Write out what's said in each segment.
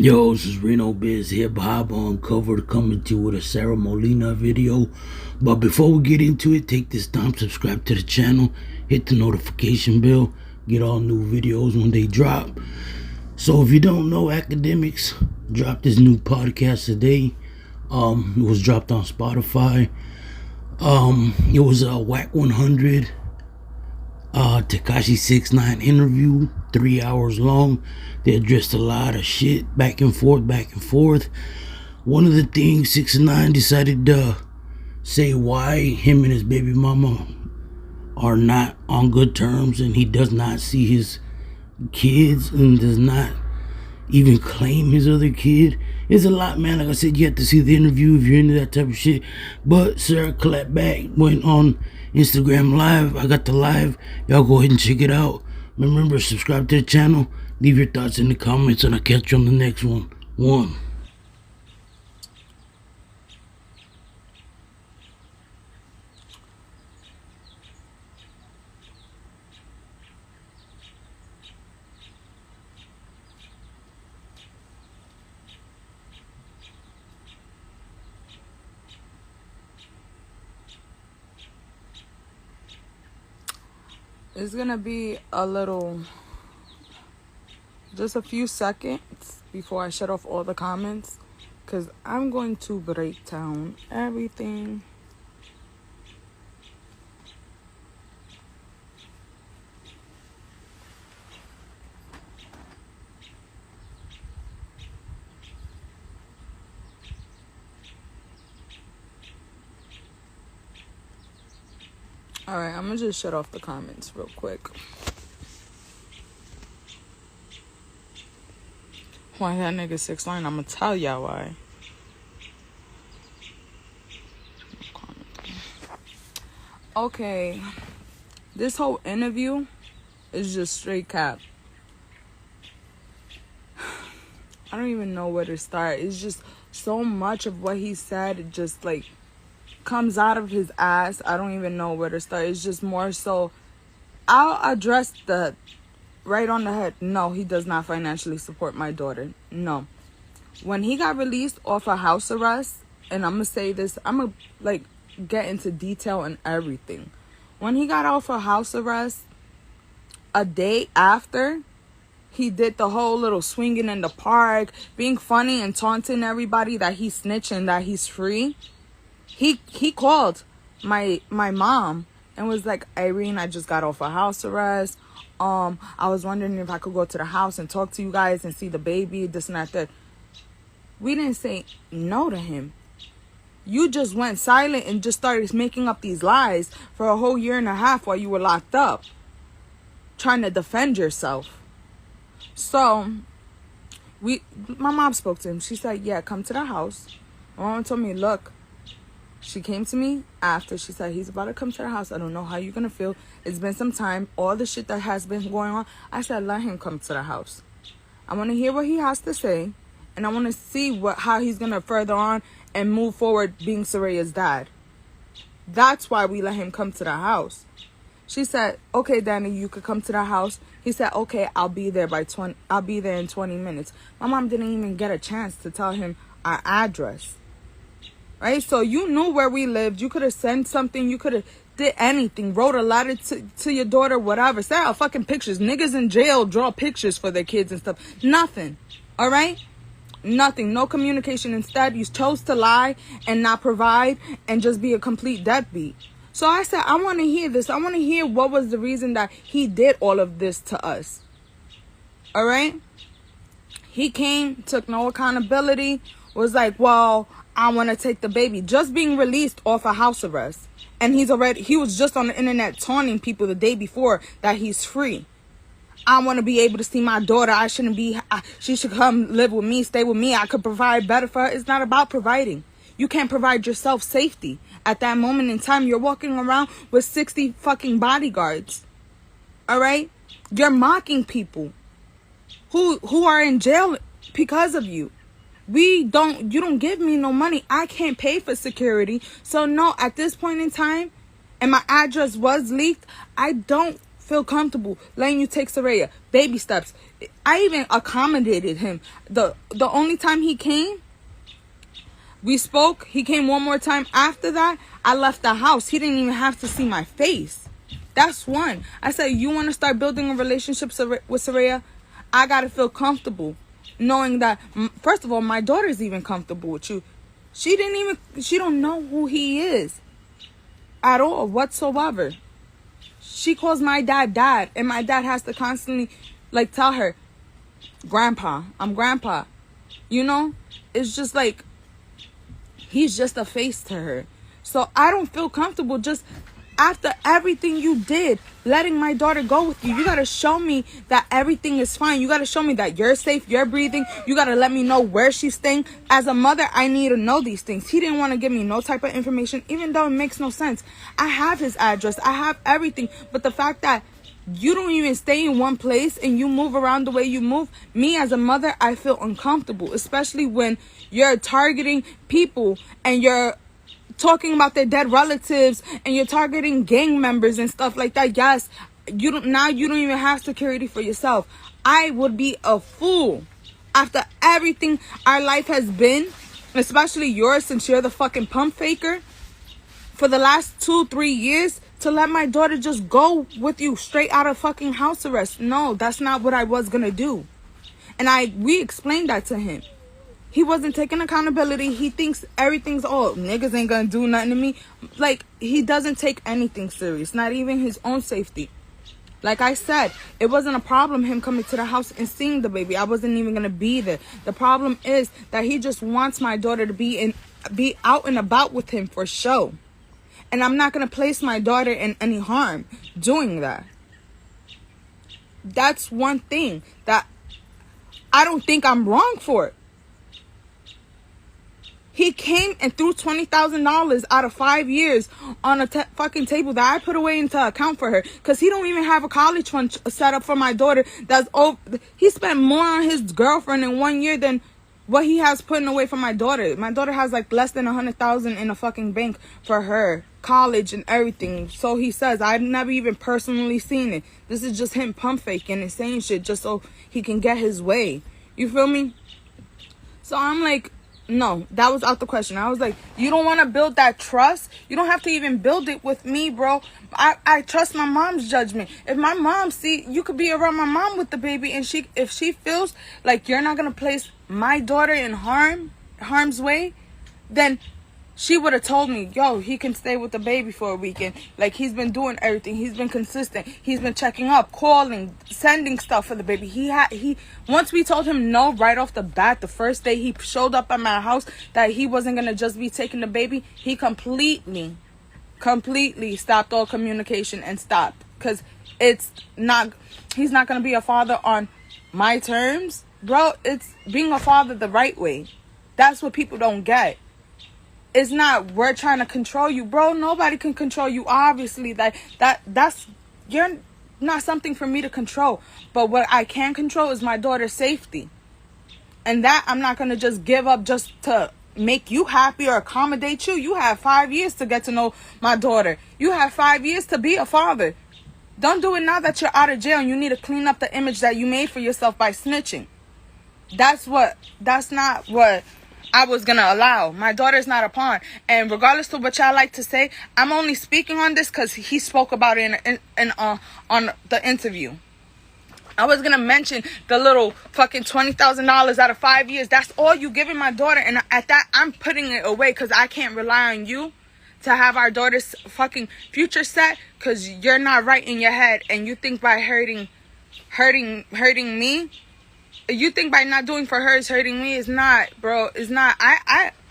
Yo, this is Reno Biz Hip Hop Uncovered coming to you with a Sara Molina video. But before we get into it, take this time, subscribe to the channel, hit the notification bell, get all new videos when they drop. So if you don't know, Akademiks dropped this new podcast today. It was dropped on Spotify. It was a Whack 100 Tekashi 6ix9ine interview, 3 hours long. They addressed a lot of shit, back and forth. One of the things 6ix9ine decided to say why him and his baby mama are not on good terms, and he does not see his kids and does not even claim his other kid. It's a lot, man. Like I said, you have to see the interview if you're into that type of shit. But Sarah clapped back, went on Instagram Live. I got the live. Y'all go ahead and check it out. Remember, subscribe to the channel. Leave your thoughts in the comments, and I'll catch you on the next one. It's gonna be just a few seconds before I shut off all the comments, because I'm going to break down everything. Alright, I'm gonna just shut off the comments real quick. Why that nigga 6ix9ine? I'm gonna tell y'all why. Okay, this whole interview is just straight cap. I don't even know where to start. It's just so much of what he said, it just like comes out of his ass. I don't even know where to start. It's just more so, I'll address the right on the head. No, he does not financially support my daughter. No. When he got released off of house arrest, and I'm gonna say this, I'm gonna like get into detail and everything. When he got off of house arrest, a day after, he did the whole little swinging in the park, being funny and taunting everybody that he's snitching, that he's free. He called my mom and was like, Irene, I just got off of house arrest. I was wondering if I could go to the house and talk to you guys and see the baby, this and that. We didn't say no to him. You just went silent and just started making up these lies for a whole year and a half while you were locked up, trying to defend yourself. So my mom spoke to him. She said, yeah, come to the house. My mom told me, look, she came to me after. She said, he's about to come to the house. I don't know how you're going to feel. It's been some time. All the shit that has been going on. I said, let him come to the house. I want to hear what he has to say. And I want to see how he's going to further on and move forward being Soraya's dad. That's why we let him come to the house. She said, okay, Danny, you could come to the house. He said, okay, I'll be there in 20 minutes. My mom didn't even get a chance to tell him our address. Right? So you knew where we lived. You could have sent something. You could have did anything. Wrote a letter to your daughter, whatever. Sent out fucking pictures. Niggas in jail draw pictures for their kids and stuff. Nothing. All right? Nothing. No communication. Instead, you chose to lie and not provide and just be a complete deadbeat. So I said, I want to hear this. I want to hear what was the reason that he did all of this to us. All right? He came, took no accountability, was like, well, I want to take the baby. Just being released off of house arrest. And he was just on the internet taunting people the day before that he's free. I want to be able to see my daughter. She should come live with me, stay with me. I could provide better for her. It's not about providing. You can't provide yourself safety. At that moment in time, you're walking around with 60 fucking bodyguards. All right? You're mocking people who are in jail because of you. You don't give me no money. I can't pay for security. So no, at this point in time, and my address was leaked, I don't feel comfortable letting you take Saraya. Baby steps. I even accommodated him. The only time he came, we spoke. He came one more time. After that, I left the house. He didn't even have to see my face. That's one. I said, you want to start building a relationship with Saraya? I got to feel comfortable knowing that, first of all, my daughter's even comfortable with you. She don't know who he is at all whatsoever. She calls my dad dad, and my dad has to constantly like tell her, grandpa, I'm grandpa. You know, it's just like, he's just a face to her. So I don't feel comfortable just after everything you did, letting my daughter go with you. You got to show me that everything is fine. You got to show me that you're safe, you're breathing. You got to let me know where she's staying. As a mother, I need to know these things. He didn't want to give me no type of information, even though it makes no sense. I have his address. I have everything. But the fact that you don't even stay in one place and you move around the way you move, me as a mother, I feel uncomfortable, especially when you're targeting people and you're talking about their dead relatives and you're targeting gang members and stuff like that. Yes, you don't even have security for yourself. I would be a fool after everything our life has been, especially yours, since you're the fucking pump faker, for the last 2-3 years, to let my daughter just go with you straight out of fucking house arrest. No, that's not what I was gonna do. And we explained that to him. He wasn't taking accountability. He thinks everything's, oh, niggas ain't gonna do nothing to me. Like, he doesn't take anything serious, not even his own safety. Like I said, it wasn't a problem him coming to the house and seeing the baby. I wasn't even gonna be there. The problem is that he just wants my daughter to be out and about with him for show. And I'm not gonna place my daughter in any harm doing that. That's one thing that I don't think I'm wrong for it. He came and threw $20,000 out of 5 years on a fucking table that I put away into account for her. Because he don't even have a college fund set up for my daughter. He spent more on his girlfriend in 1 year than what he has putting away for my daughter. My daughter has like less than $100,000 in a fucking bank for her college and everything. So he says, I've never even personally seen it. This is just him pump faking and saying shit just so he can get his way. You feel me? So I'm like, no, that was out the question. I was like, you don't want to build that trust? You don't have to even build it with me, bro. I trust my mom's judgment. If my mom you could be around my mom with the baby, and if she feels like you're not going to place my daughter in harm's way, then she would have told me, yo, he can stay with the baby for a weekend. Like, he's been doing everything. He's been consistent. He's been checking up, calling, sending stuff for the baby. Once we told him no right off the bat, the first day he showed up at my house, that he wasn't going to just be taking the baby, he completely stopped all communication and stopped. Because he's not going to be a father on my terms. Bro, it's being a father the right way. That's what people don't get. It's not, we're trying to control you. Bro, nobody can control you, obviously. You're not something for me to control. But what I can control is my daughter's safety. And that I'm not going to just give up just to make you happy or accommodate you. You have 5 years to get to know my daughter. You have 5 years to be a father. Don't do it now that you're out of jail and you need to clean up the image that you made for yourself by snitching. That's not what I was going to allow. My daughter's not a pawn. And regardless of what y'all like to say, I'm only speaking on this because he spoke about it on the interview. I was going to mention the little fucking $20,000 out of 5 years. That's all you giving my daughter. And at that, I'm putting it away because I can't rely on you to have our daughter's fucking future set, because you're not right in your head. And you think by hurting me, you think by not doing for her is hurting me. It's not, bro. It's not.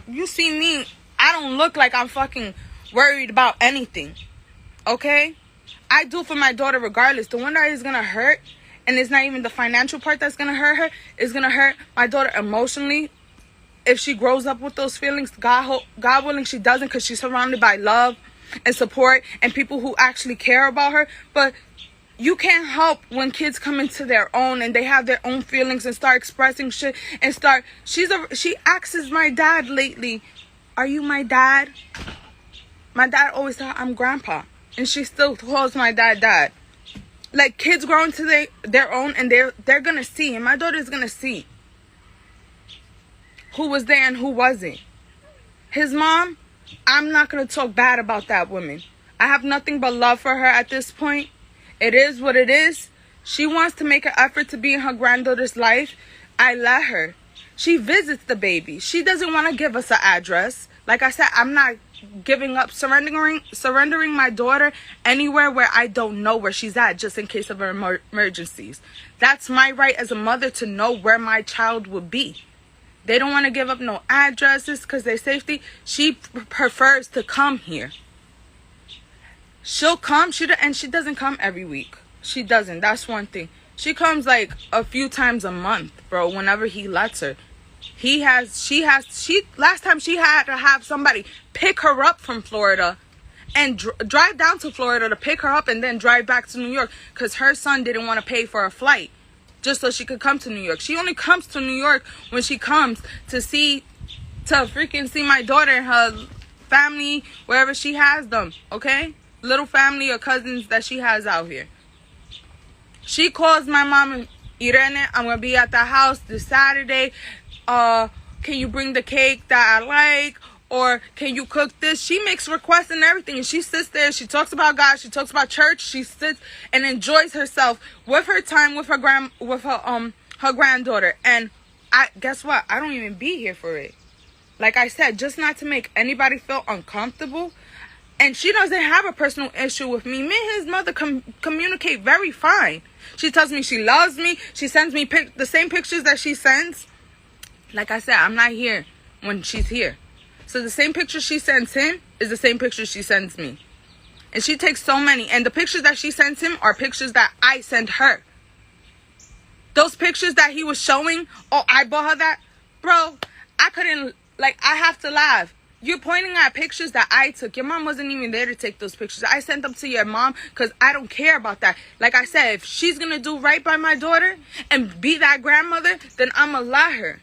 You see me, I don't look like I'm fucking worried about anything. Okay? I do for my daughter regardless. The one that is gonna hurt, and it's not even the financial part that's gonna hurt her, is gonna hurt my daughter emotionally. If she grows up with those feelings, God willing she doesn't, because she's surrounded by love and support and people who actually care about her. But you can't help when kids come into their own and they have their own feelings and start expressing shit and she asks my dad lately, are you my dad? My dad always thought I'm grandpa, and she still calls my dad dad. Like, kids grow into their own, and they're gonna see, and my daughter's gonna see who was there and who wasn't. His mom, I'm not gonna talk bad about that woman. I have nothing but love for her at this point. It is what it is. She wants to make an effort to be in her granddaughter's life. I let her. She visits the baby. She doesn't want to give us an address. Like I said, I'm not giving up, surrendering my daughter anywhere where I don't know where she's at, just in case of emergencies. That's my right as a mother, to know where my child will be. They don't want to give up no addresses because their safety. She prefers to come here. She'll come, and she doesn't come every week. She doesn't. That's one thing. She comes like a few times a month, bro, whenever he lets her. Last time she had to have somebody pick her up from Florida and drive down to Florida to pick her up and then drive back to New York because her son didn't want to pay for a flight just so she could come to New York. She only comes to New York when she comes to freaking see my daughter and her family, wherever she has them, okay? Little family or cousins that she has out here. She calls my mom, Irene, I'm going to be at the house this Saturday. Can you bring the cake that I like? Or can you cook this? She makes requests and everything. And she sits there. She talks about God. She talks about church. She sits and enjoys herself with her time with her granddaughter. And guess what? I don't even be here for it. Like I said, just not to make anybody feel uncomfortable. And she doesn't have a personal issue with me. Me and his mother communicate very fine. She tells me she loves me. She sends me the same pictures that she sends. Like I said, I'm not here when she's here. So the same picture she sends him is the same picture she sends me. And she takes so many. And the pictures that she sends him are pictures that I send her. Those pictures that he was showing, oh, I bought her that. Bro, I couldn't, I have to laugh. You're pointing at pictures that I took. Your mom wasn't even there to take those pictures. I sent them to your mom because I don't care about that. Like I said, if she's going to do right by my daughter and be that grandmother, then I'm going to let her.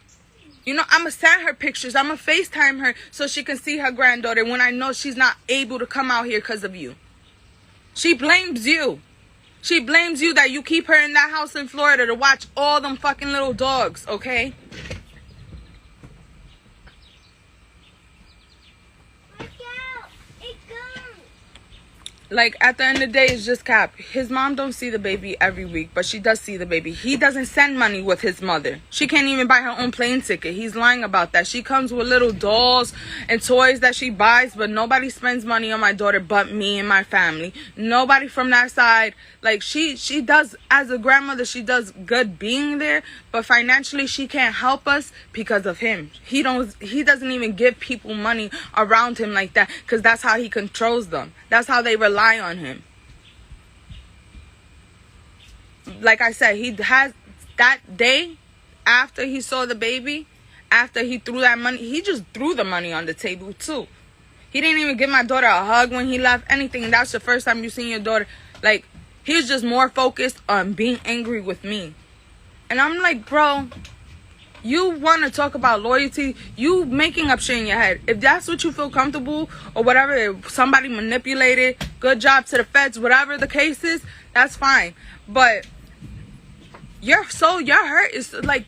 You know, I'm going to send her pictures. I'm going to FaceTime her so she can see her granddaughter when I know she's not able to come out here because of you. She blames you. She blames you that you keep her in that house in Florida to watch all them fucking little dogs, okay? Like, at the end of the day, it's just cap. His mom don't see the baby every week, but she does see the baby. He doesn't send money with his mother. She can't even buy her own plane ticket. He's lying about that. She comes with little dolls and toys that she buys, but nobody spends money on my daughter but me and my family. Nobody from that side. Like, she does, as a grandmother, she does good being there, but financially she can't help us because of him. He doesn't even give people money around him like that because that's how he controls them. That's how they rely on him. Like I said, he has that day after he saw the baby, after he threw that money, he just threw the money on the table too. He didn't even give my daughter a hug when he left, anything. And that's the first time you seen your daughter. Like, he was just more focused on being angry with me. And I'm like, bro, you want to talk about loyalty, you making up shit in your head. If that's what you feel comfortable or whatever, if somebody manipulated, good job to the feds, whatever the case is, that's fine. But your hurt is like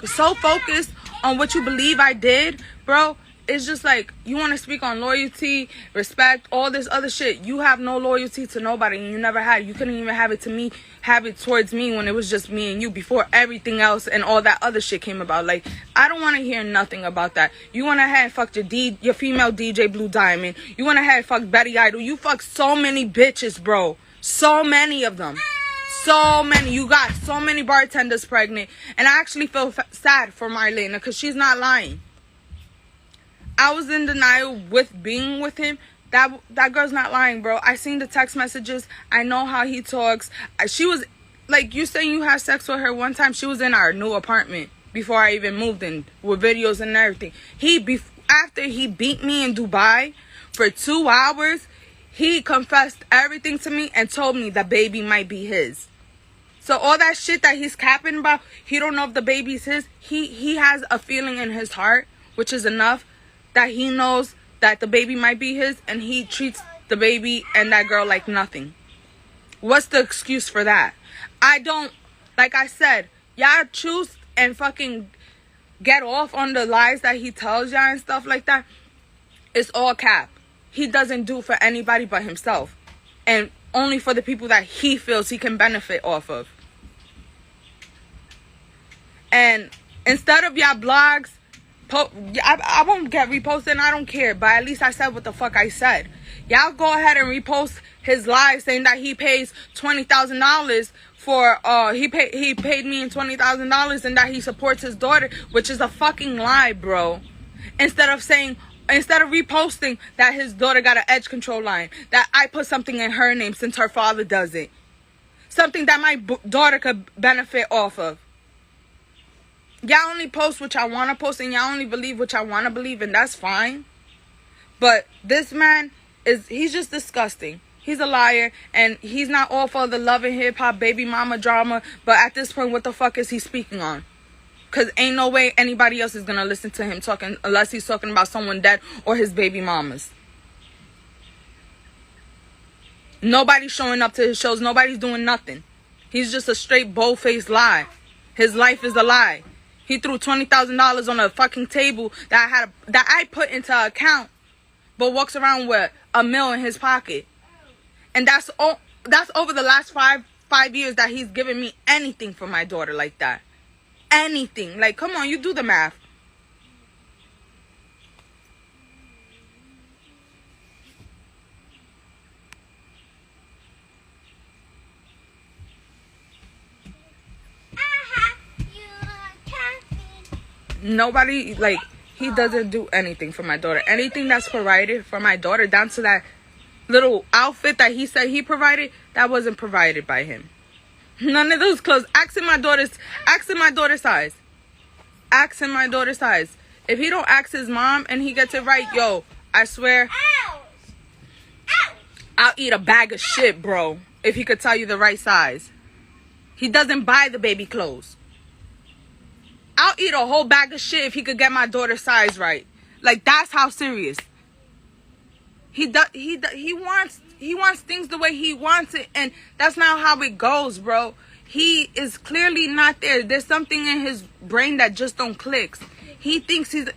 so focused on what you believe I did, bro. It's just like, you want to speak on loyalty, respect, all this other shit. You have no loyalty to nobody, and you never had. You couldn't even have it towards me when it was just me and you, before everything else and all that other shit came about. Like, I don't want to hear nothing about that. You went ahead and fucked your female DJ Blue Diamond. You went ahead and fucked Betty Idol. You fucked so many bitches, bro. So many of them. So many. You got so many bartenders pregnant. And I actually feel sad for Marlena because she's not lying. I was in denial with being with him. That girl's not lying, bro. I seen the text messages. I know how he talks. She was, like, you saying you had sex with her one time. She was in our new apartment before I even moved in, with videos and everything. After he beat me in Dubai for 2 hours, he confessed everything to me and told me the baby might be his. So all that shit that he's capping about, he don't know if the baby's his. He has a feeling in his heart, which is enough, that he knows that the baby might be his, and he treats the baby and that girl like nothing. What's the excuse for that? I don't, like I said, y'all choose and fucking get off on the lies that he tells y'all and stuff like that. It's all cap. He doesn't do for anybody but himself. And only for the people that he feels he can benefit off of. And instead of y'all blogs, I won't get reposted, I don't care. But at least I said what the fuck I said. Y'all go ahead and repost his live saying that he pays $20,000 for he paid me in $20,000 and that he supports his daughter, which is a fucking lie, bro. Instead of reposting that his daughter got an edge control line, that I put something in her name since her father doesn't, something that my daughter could benefit off of. Y'all only post what y'all want to post, and y'all only believe what y'all want to believe, and that's fine. But this man he's just disgusting. He's a liar, and he's not all for the love and hip-hop baby mama drama. But at this point, what the fuck is he speaking on? Because ain't no way anybody else is going to listen to him talking unless he's talking about someone dead or his baby mamas. Nobody's showing up to his shows. Nobody's doing nothing. He's just a straight bold-faced lie. His life is a lie. He threw $20,000 on a fucking table that I put into an account, but walks around with $1 million in his pocket. And that's over the last five years that he's given me anything for my daughter like that. Anything. Like, come on, you do the math. Nobody, like, he doesn't do anything for my daughter. Anything that's provided for my daughter, down to that little outfit that he said he provided, that wasn't provided by him. None of those clothes. Asking my daughter's size. Asking my daughter's size. If he don't ask his mom and he gets it right, yo, I swear, I'll eat a bag of shit, bro, if he could tell you the right size. He doesn't buy the baby clothes. I'll eat a whole bag of shit if he could get my daughter's size right. Like, that's how serious. He wants things the way he wants it, and that's not how it goes, bro. He is clearly not there. There's something in his brain that just don't click. He thinks he's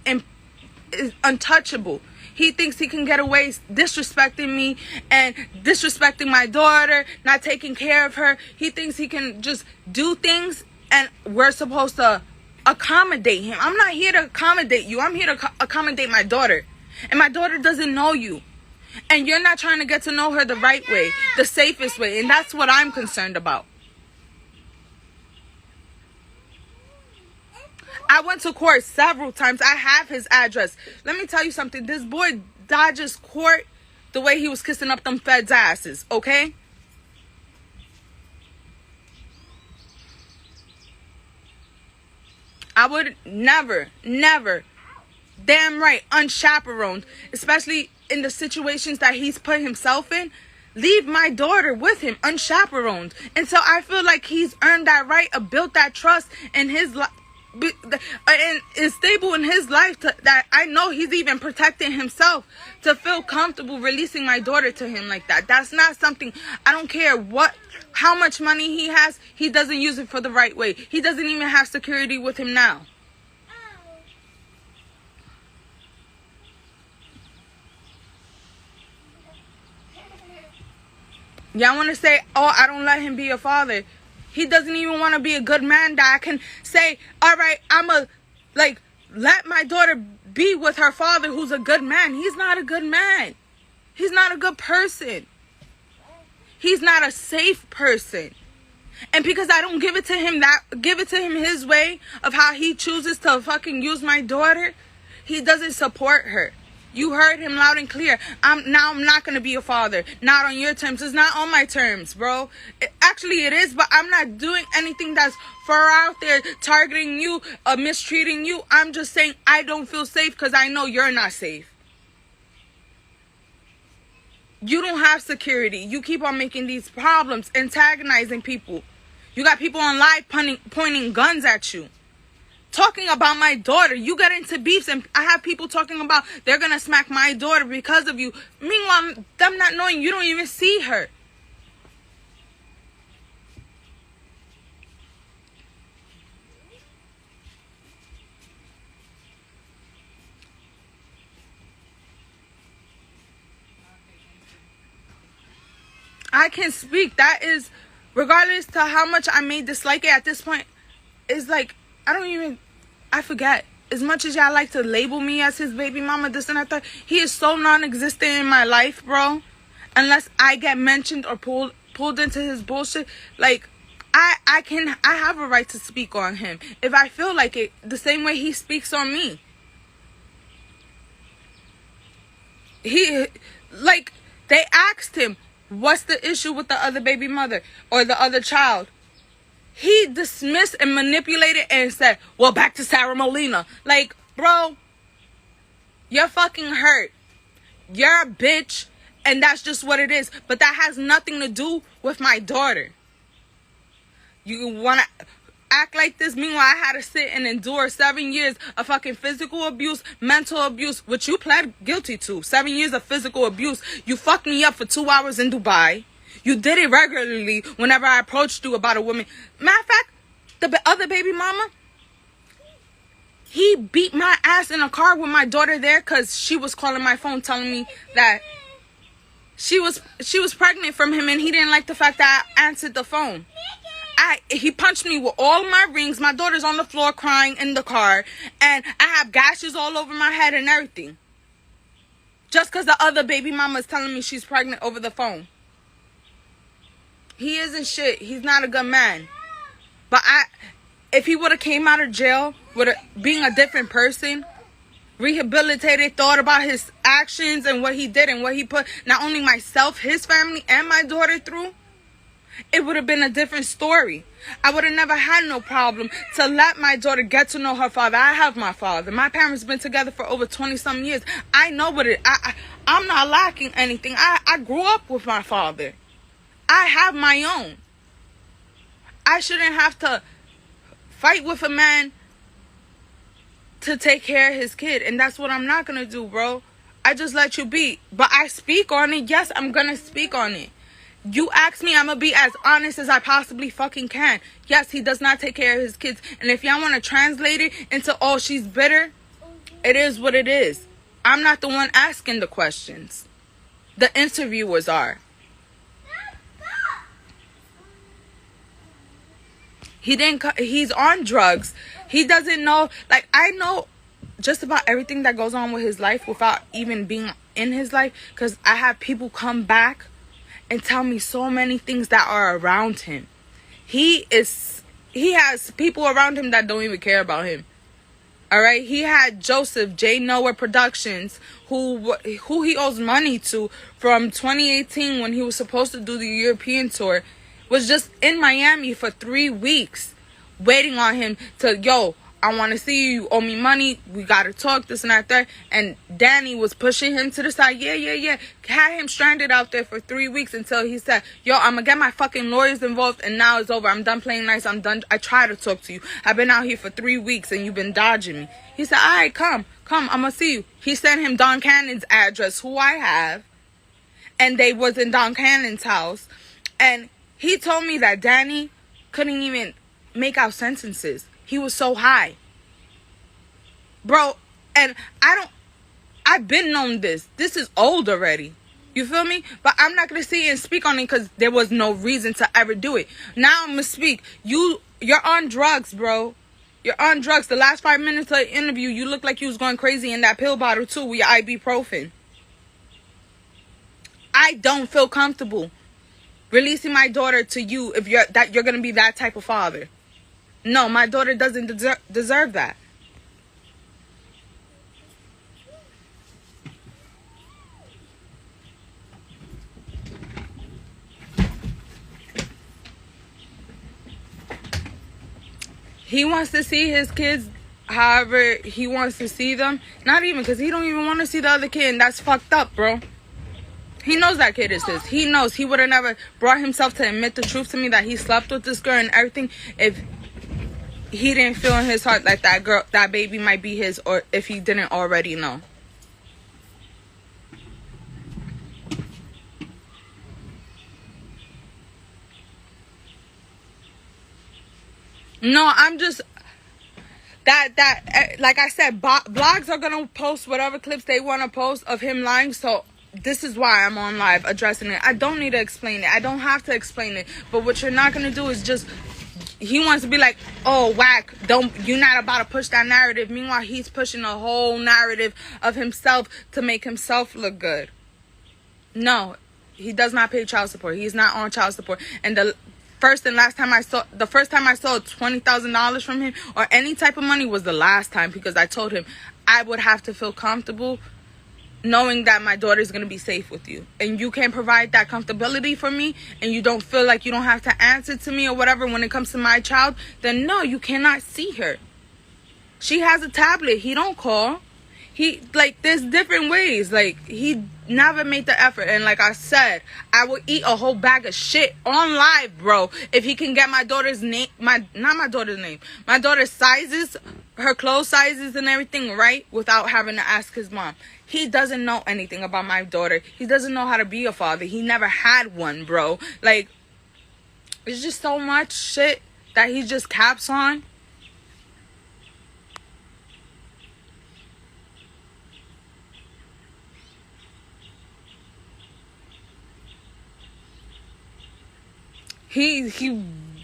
untouchable. He thinks he can get away disrespecting me and disrespecting my daughter, not taking care of her. He thinks he can just do things, and we're supposed to accommodate him. I'm not here to accommodate you. I'm here to accommodate my daughter. And my daughter doesn't know you. And you're not trying to get to know her the right way, the safest way. And that's what I'm concerned about. I went to court several times. I have his address. Let me tell you something. This boy dodges court the way he was kissing up them feds' asses, okay? I would never, damn right, unchaperoned, especially in the situations that he's put himself in, leave my daughter with him unchaperoned. And so I feel like he's earned that right, built that trust in his life, and is stable in his life, that I know he's even protecting himself to feel comfortable releasing my daughter to him like that. That's not something, I don't care how much money he has, he doesn't use it for the right way. He doesn't even have security with him now. Y'all want to say, oh, I don't let him be a father. He doesn't even want to be a good man that I can say, all right, let my daughter be with her father who's a good man. He's not a good man. He's not a good person. He's not a safe person. And because I don't give it to him his way of how he chooses to fucking use my daughter, he doesn't support her. You heard him loud and clear. I'm not going to be a father. Not on your terms. It's not on my terms, bro. Actually, it is, but I'm not doing anything that's far out there targeting you, mistreating you. I'm just saying I don't feel safe because I know you're not safe. You don't have security. You keep on making these problems, antagonizing people. You got people on live pointing guns at you. Talking about my daughter. You get into beefs, and I have people talking about they're going to smack my daughter because of you. Meanwhile, them not knowing you don't even see her. I can speak. That is, regardless to how much I may dislike it at this point, it's like, I forget. As much as y'all like to label me as his baby mama, this and that, he is so non-existent in my life, bro. Unless I get mentioned or pulled into his bullshit, like, I have a right to speak on him if I feel like it, the same way he speaks on me. Like, they asked him, what's the issue with the other baby mother or the other child? He dismissed and manipulated and said, well, back to Sara Molina. Like, bro, you're fucking hurt. You're a bitch, and that's just what it is. But that has nothing to do with my daughter. You want to act like this? Meanwhile, I had to sit and endure 7 years of fucking physical abuse, mental abuse, which you pled guilty to. 7 years of physical abuse. You fucked me up for 2 hours in Dubai. You did it regularly whenever I approached you about a woman. Matter of fact, the other baby mama, he beat my ass in a car with my daughter there because she was calling my phone telling me that she was pregnant from him, and he didn't like the fact that I answered the phone. He punched me with all my rings. My daughter's on the floor crying in the car, and I have gashes all over my head and everything. Just because the other baby mama is telling me she's pregnant over the phone. He isn't shit. He's not a good man. But if he would have came out of jail being a different person, rehabilitated, thought about his actions and what he did and what he put not only myself, his family, and my daughter through, it would have been a different story. I would have never had no problem to let my daughter get to know her father. I have my father. My parents been together for over 20-some years. I know what I'm not lacking anything. I grew up with my father. I have my own. I shouldn't have to fight with a man to take care of his kid. And that's what I'm not going to do, bro. I just let you be. But I speak on it. Yes, I'm going to speak on it. You ask me, I'm going to be as honest as I possibly fucking can. Yes, he does not take care of his kids. And if y'all want to translate it into, oh, she's bitter, it is what it is. I'm not the one asking the questions. The interviewers are. He's on drugs. He doesn't know, like, I know just about everything that goes on with his life without even being in his life, because I have people come back and tell me so many things that are around him. He has people around him that don't even care about him. All right, he had Joseph J. Noah Productions, who he owes money to from 2018 when he was supposed to do the European tour, was just in Miami for 3 weeks, waiting on him to, yo, I want to see you. You owe me money. We got to talk, this and that. And Danny was pushing him to the side. Yeah. Had him stranded out there for 3 weeks until he said, yo, I'm going to get my fucking lawyers involved, and now it's over. I'm done playing nice. I'm done. I try to talk to you. I've been out here for 3 weeks, and you've been dodging me. He said, all right, come. I'm going to see you. He sent him Don Cannon's address, who I have. And they was in Don Cannon's house. And he told me that Danny couldn't even make out sentences. He was so high. Bro, and I've been known this. This is old already. You feel me? But I'm not going to sit and speak on it because there was no reason to ever do it. Now I'm going to speak. You're on drugs, bro. You're on drugs. The last 5 minutes of the interview, you look like you was going crazy in that pill bottle too with your ibuprofen. I don't feel comfortable releasing my daughter to you if you're going to be that type of father. No, my daughter doesn't deserve that. He wants to see his kids however he wants to see them. Not even, because he don't even want to see the other kid, and that's fucked up, bro. He knows that kid is his. He knows. He would have never brought himself to admit the truth to me that he slept with this girl and everything if he didn't feel in his heart like that baby might be his, or if he didn't already know. No, I'm just like I said, blogs are gonna post whatever clips they want to post of him lying. So this is why I'm on live addressing it. I don't need to explain it. I don't have to explain it. But what you're not going to do is just, he wants to be like, oh, whack, you're not about to push that narrative. Meanwhile, he's pushing a whole narrative of himself to make himself look good. No, he does not pay child support. He's not on child support. And the first time I saw $20,000 from him or any type of money was the last time, because I told him I would have to feel comfortable knowing that my daughter is going to be safe with you, and you can't provide that comfortability for me, and you don't feel like you don't have to answer to me or whatever when it comes to my child, then no, you cannot see her. She has a tablet. He don't call. There's different ways. He never made the effort. And like I said, I will eat a whole bag of shit on live, bro, if he can get my daughter's name, my daughter's sizes, her clothes sizes and everything right without having to ask his mom. He doesn't know anything about my daughter. He doesn't know how to be a father. He never had one, bro. It's just so much shit that he just caps on. He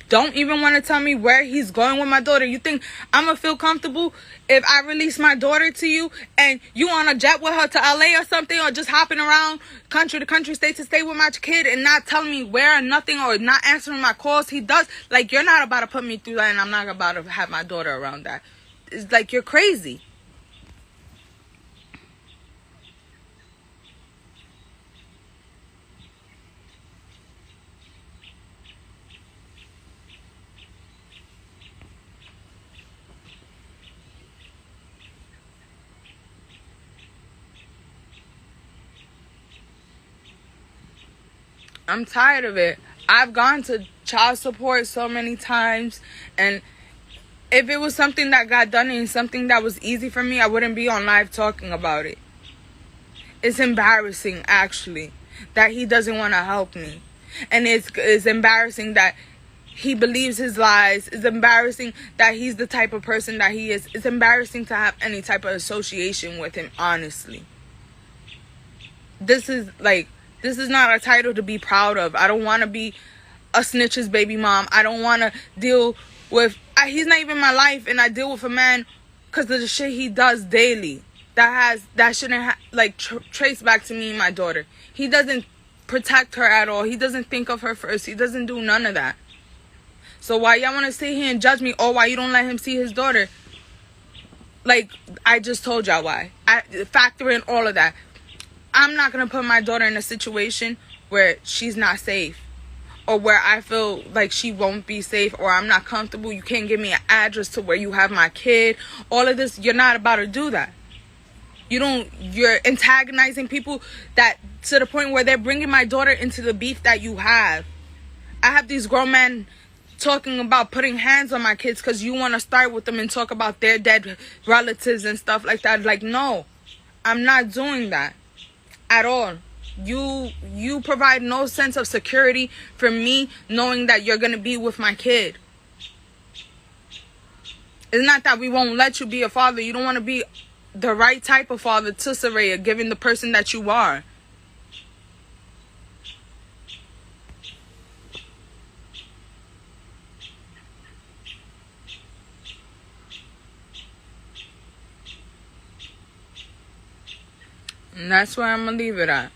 don't even want to tell me where he's going with my daughter. You think I'm going to feel comfortable if I release my daughter to you and you on a jet with her to LA or something, or just hopping around country to country, state to state with my kid and not telling me where or nothing, or not answering my calls? He does. You're not about to put me through that, and I'm not about to have my daughter around that. It's you're crazy. I'm tired of it. I've gone to child support so many times, and if it was something that got done and something that was easy for me, I wouldn't be on live talking about it. It's embarrassing, actually, that he doesn't want to help me. And it's embarrassing that he believes his lies. It's embarrassing that he's the type of person that he is. It's embarrassing to have any type of association with him, honestly. This is not a title to be proud of. I don't want to be a snitch's baby mom. I don't want to deal with... he's not even my life, and I deal with a man because of the shit he does daily. That shouldn't trace back to me and my daughter. He doesn't protect her at all. He doesn't think of her first. He doesn't do none of that. So why y'all want to sit here and judge me, or why you don't let him see his daughter? I just told y'all why. I factor in all of that. I'm not going to put my daughter in a situation where she's not safe, or where I feel like she won't be safe, or I'm not comfortable. You can't give me an address to where you have my kid. All of this, you're not about to do that. You're antagonizing people that to the point where they're bringing my daughter into the beef that you have. I have these grown men talking about putting hands on my kids because you want to start with them and talk about their dead relatives and stuff like that. No, I'm not doing that at all. You provide no sense of security for me knowing that you're going to be with my kid. It's not that we won't let you be a father. You don't want to be the right type of father to Saraya, given the person that you are. And that's where I'm going to leave it at.